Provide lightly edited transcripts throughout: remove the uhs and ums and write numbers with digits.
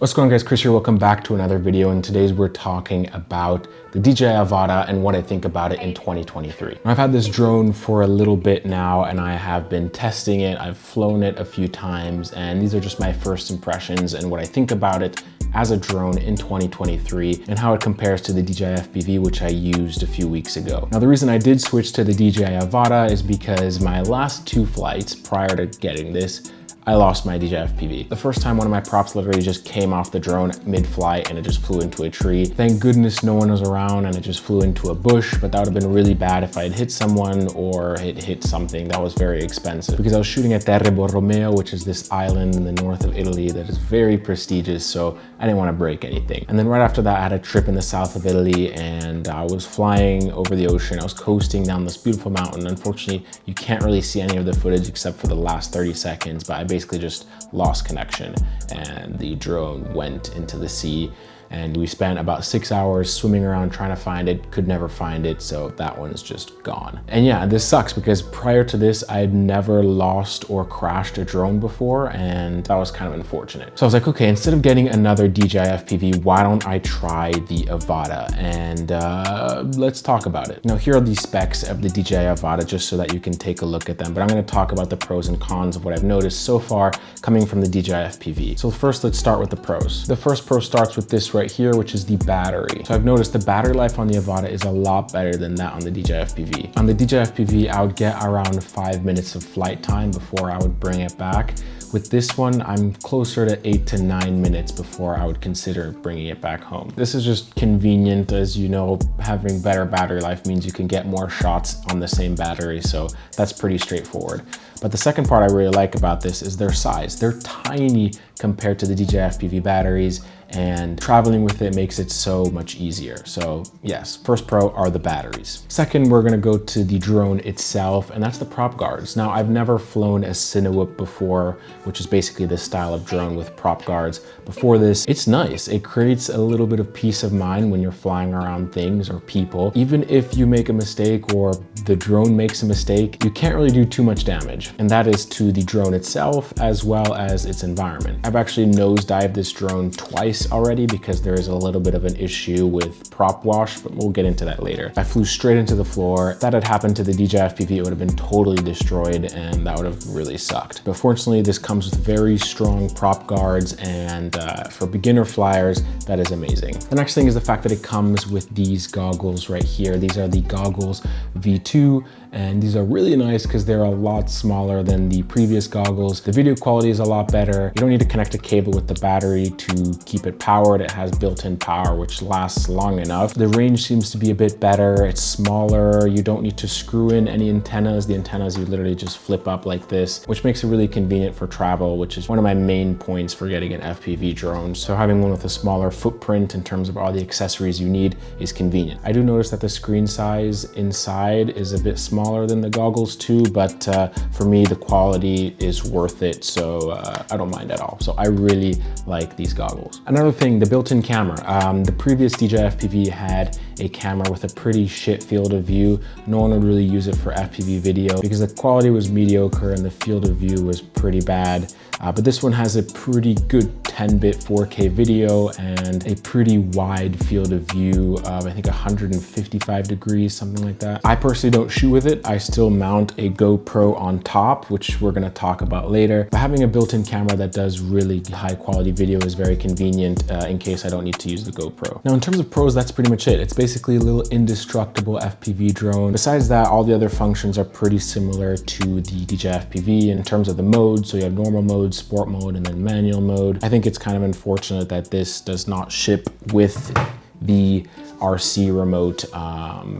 What's going on, guys? Chris here. Welcome back to another video, and today's we're talking about the DJI Avata and what I think about it in 2023. I've had this drone for a little bit now and I have been testing it. I've flown it a few times and these are just my first impressions and what I think about it as a drone in 2023 and how it compares to the DJI FPV, which I used a few weeks ago. Now, the reason I did switch to the DJI Avata is because my last two flights prior to getting this, I lost my DJI FPV. The first time one of my props literally just came off the drone mid-flight and it just flew into a tree. Thank goodness no one was around and it just flew into a bush, but that would have been really bad if I had hit someone or it hit something that was very expensive. Because I was shooting at Terre Borromeo, which is this island in the north of Italy that is very prestigious, so I didn't want to break anything. And then right after that, I had a trip in the south of Italy and I was flying over the ocean. I was coasting down this beautiful mountain. Unfortunately, you can't really see any of the footage except for the last 30 seconds, but I basically just lost connection and the drone went into the sea. And we spent about 6 hours swimming around trying to find it, could never find it, so that one's just gone. And yeah, this sucks because prior to this, I had never lost or crashed a drone before, and that was kind of unfortunate. So I was like, okay, instead of getting another DJI FPV, why don't I try the Avata? And let's talk about it. Now, here are the specs of the DJI Avata, just so that you can take a look at them, but I'm gonna talk about the pros and cons of what I've noticed so far coming from the DJI FPV. So first, let's start with the pros. The first pro starts with this right here, which is the battery. So I've noticed the battery life on the Avata is a lot better than that on the DJI FPV. On the DJI FPV, I would get around 5 minutes of flight time before I would bring it back. With this one, I'm closer to 8 to 9 minutes before I would consider bringing it back home. This is just convenient. As you know, having better battery life means you can get more shots on the same battery, so that's pretty straightforward. But the second part I really like about this is their size. They're tiny compared to the DJI FPV batteries, and traveling with it makes it so much easier. So yes, first pro are the batteries. Second, we're gonna go to the drone itself, and that's the prop guards. Now, I've never flown a Cinewhoop before, which is basically this style of drone with prop guards. Before this, it's nice. It creates a little bit of peace of mind when you're flying around things or people. Even if you make a mistake or the drone makes a mistake, you can't really do too much damage. And that is to the drone itself as well as its environment. I've actually nosedived this drone twice already because there is a little bit of an issue with prop wash, but we'll get into that later. I flew straight into the floor. If that had happened to the DJI FPV, it would have been totally destroyed and that would have really sucked. But fortunately, this comes with very strong prop guards, and for beginner flyers, that is amazing. The next thing is the fact that it comes with these goggles right here. These are the Goggles V2, and these are really nice because they're a lot smaller than the previous goggles. The video quality is a lot better. You don't need to connect a cable with the battery to keep it powered. It has built-in power, which lasts long enough. The range seems to be a bit better. It's smaller. You don't need to screw in any antennas. The antennas you literally just flip up like this, which makes it really convenient for travel, which is one of my main points for getting an FPV drone. So having one with a smaller footprint in terms of all the accessories you need is convenient. I do notice that the screen size inside is a bit smaller than the goggles too, but for me, the quality is worth it, so I don't mind at all. So I really like these goggles. Another thing, the built-in camera. The previous DJI FPV had a camera with a pretty shit field of view. No one would really use it for FPV video because the quality was mediocre and the field of view was pretty bad. But this one has a pretty good 10-bit 4K video and a pretty wide field of view of, I think, 155 degrees, something like that. I personally don't shoot with it. I still mount a GoPro on top, which we're gonna talk about later. But having a built-in camera that does really high quality video is very convenient in case I don't need to use the GoPro. Now, in terms of pros, that's pretty much it. It's basically a little indestructible FPV drone. Besides that, all the other functions are pretty similar to the DJI FPV in terms of the mode. So you have normal mode, sport mode, and then manual mode. I think it's kind of unfortunate that this does not ship with the RC remote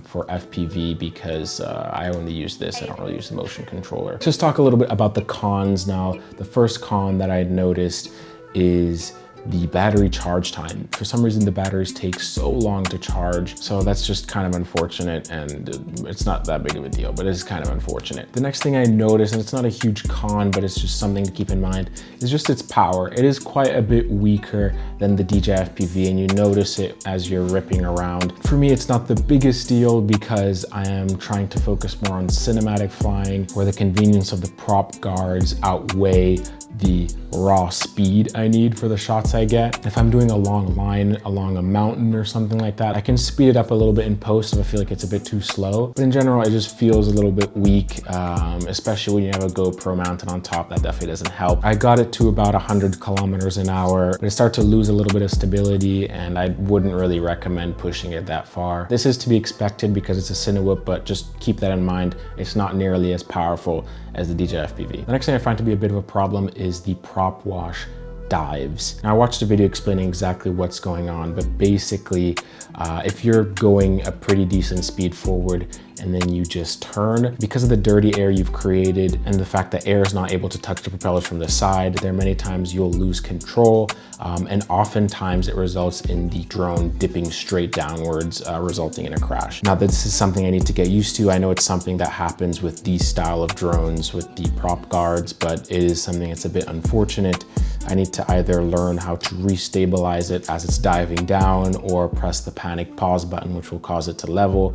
for FPV because I only use this. I don't really use the motion controller. Just talk a little bit about the cons now. The first con that I noticed is the battery charge time. For some reason, the batteries take so long to charge. So that's just kind of unfortunate, and it's not that big of a deal, but it's kind of unfortunate. The next thing I noticed, and it's not a huge con, but it's just something to keep in mind, is just its power. It is quite a bit weaker than the DJI FPV, and you notice it as you're ripping around. For me, it's not the biggest deal because I am trying to focus more on cinematic flying, where the convenience of the prop guards outweigh the raw speed I need for the shots I get. If I'm doing a long line along a mountain or something like that, I can speed it up a little bit in post if I feel like it's a bit too slow. But in general, it just feels a little bit weak, especially when you have a GoPro mounted on top. That definitely doesn't help. I got it to about 100 kilometers an hour, but it started to lose a little bit of stability, and I wouldn't really recommend pushing it that far. This is to be expected because it's a Cinewhoop, but just keep that in mind. It's not nearly as powerful as the DJI FPV. The next thing I find to be a bit of a problem is the prop wash dives. Now, I watched a video explaining exactly what's going on, but basically, if you're going a pretty decent speed forward and then you just turn, because of the dirty air you've created and the fact that air is not able to touch the propellers from the side, there are many times you'll lose control, and oftentimes it results in the drone dipping straight downwards, resulting in a crash. Now, this is something I need to get used to. I know it's something that happens with these style of drones with the prop guards, but it is something that's a bit unfortunate. I need to either learn how to restabilize it as it's diving down or press the panic pause button, which will cause it to level.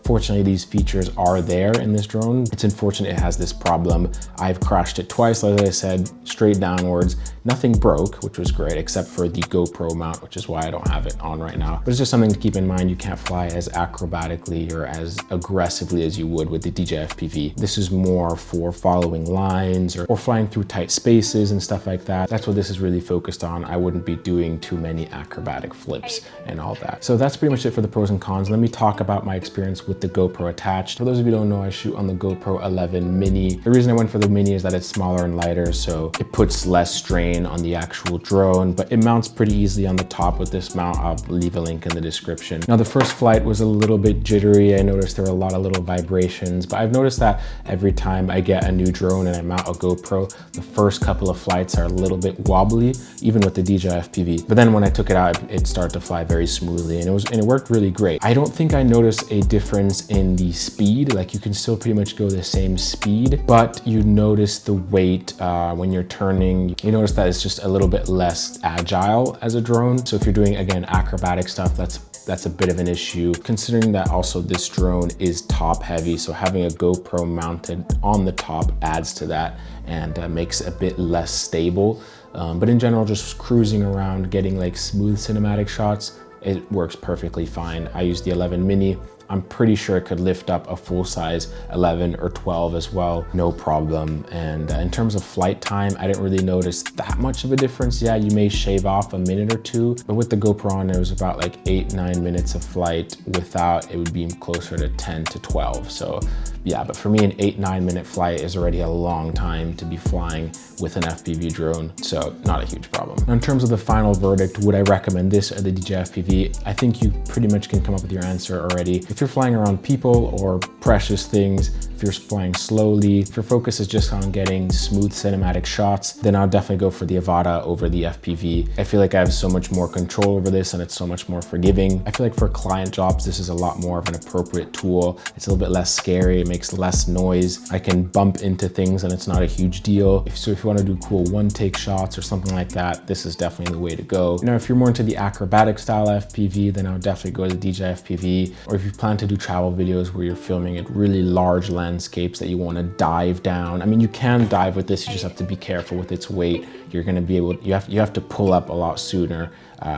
Fortunately, these features are there in this drone. It's unfortunate it has this problem. I've crashed it twice, like I said, straight downwards. Nothing broke, which was great, except for the GoPro mount, which is why I don't have it on right now. But it's just something to keep in mind. You can't fly as acrobatically or as aggressively as you would with the DJI FPV. This is more for following lines or flying through tight spaces and stuff like that. That's what this is really focused on. I wouldn't be doing too many acrobatic flips and all that. So that's pretty much it for the pros and cons. Let me talk about my experience with the GoPro attached. For those of you who don't know, I shoot on the GoPro 11 Mini. The reason I went for the Mini is that it's smaller and lighter, so it puts less strain on the actual drone, but it mounts pretty easily on the top with this mount. I'll leave a link in the description. Now, the first flight was a little bit jittery. I noticed there were a lot of little vibrations, but I've noticed that every time I get a new drone and I mount a GoPro, the first couple of flights are a little bit wobbly, even with the DJI FPV. But then when I took it out, it started to fly very smoothly, and it worked really great. I don't think I noticed a difference in the speed. Like, you can still pretty much go the same speed, but you notice the weight when you're turning. You notice that it's just a little bit less agile as a drone. So if you're doing, again, acrobatic stuff, that's a bit of an issue, considering that also this drone is top heavy. So having a GoPro mounted on the top adds to that and makes it a bit less stable. But in general, just cruising around, getting like smooth cinematic shots, it works perfectly fine. I use the 11 Mini. I'm pretty sure it could lift up a full-size 11 or 12 as well, no problem. And in terms of flight time, I didn't really notice that much of a difference. Yeah, you may shave off a minute or two, but with the GoPro on, it was about like 8-9 minutes of flight. Without, it would be closer to 10 to 12. So yeah, but for me, an 8-9 minute flight is already a long time to be flying with an FPV drone, so not a huge problem. Now, in terms of the final verdict, would I recommend this or the DJI FPV? I think you pretty much can come up with your answer already. If you're flying around people or precious things, if you're flying slowly, if your focus is just on getting smooth cinematic shots, then I'll definitely go for the Avata over the FPV. I feel like I have so much more control over this and it's so much more forgiving. I feel like for client jobs, this is a lot more of an appropriate tool. It's a little bit less scary, it makes less noise. I can bump into things and it's not a huge deal. So if you want to do cool one-take shots or something like that, this is definitely the way to go. Now, if you're more into the acrobatic style FPV, then I would definitely go to the DJI FPV. Or if you plan to do travel videos where you're filming at really large landscapes that you want to dive down, I mean, you can dive with this, you just have to be careful with its weight. You're going to be able, you have to pull up a lot sooner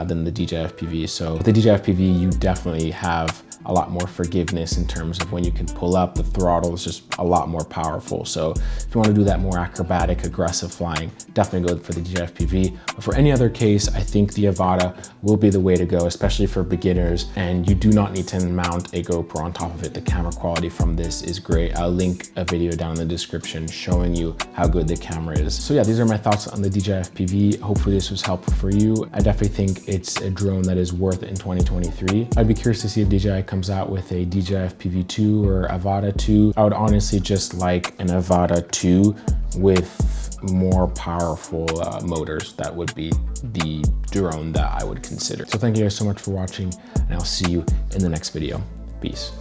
than the DJI FPV. So with the DJI FPV, you definitely have a lot more forgiveness in terms of when you can pull up. The throttle is just a lot more powerful. So if you want to do that more acrobatic, aggressive flying, definitely go for the DJI FPV. But for any other case, I think the Avata will be the way to go, especially for beginners. And you do not need to mount a GoPro on top of it. The camera quality from this is great. I'll link a video down in the description showing you how good the camera is. So yeah, these are my thoughts on the DJI FPV. Hopefully this was helpful for you. I definitely think it's a drone that is worth it in 2023. I'd be curious to see if DJI comes out with a DJI FPV 2 or Avata 2. I would honestly just like an Avata 2 with more powerful motors. That would be the drone that I would consider. So thank you guys so much for watching, and I'll see you in the next video. Peace.